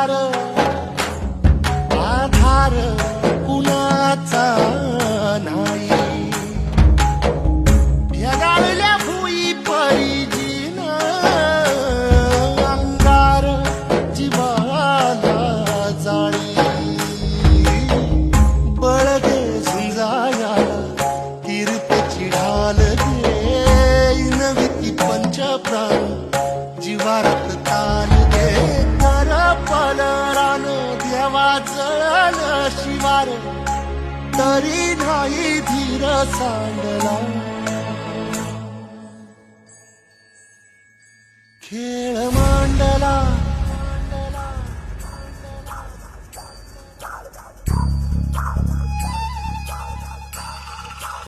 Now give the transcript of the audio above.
पार आधार कुणाचा नाही ढगाळल्या भुई परिजीन अंगार जीवाला जाळी बळगे झुंजाळ्याला कीर्तीची ढाल दे नवी पंचप्राण जीवारत तान दे कर पलरान देवा जळल शिवार तरी नाही धीर सांडला खेळ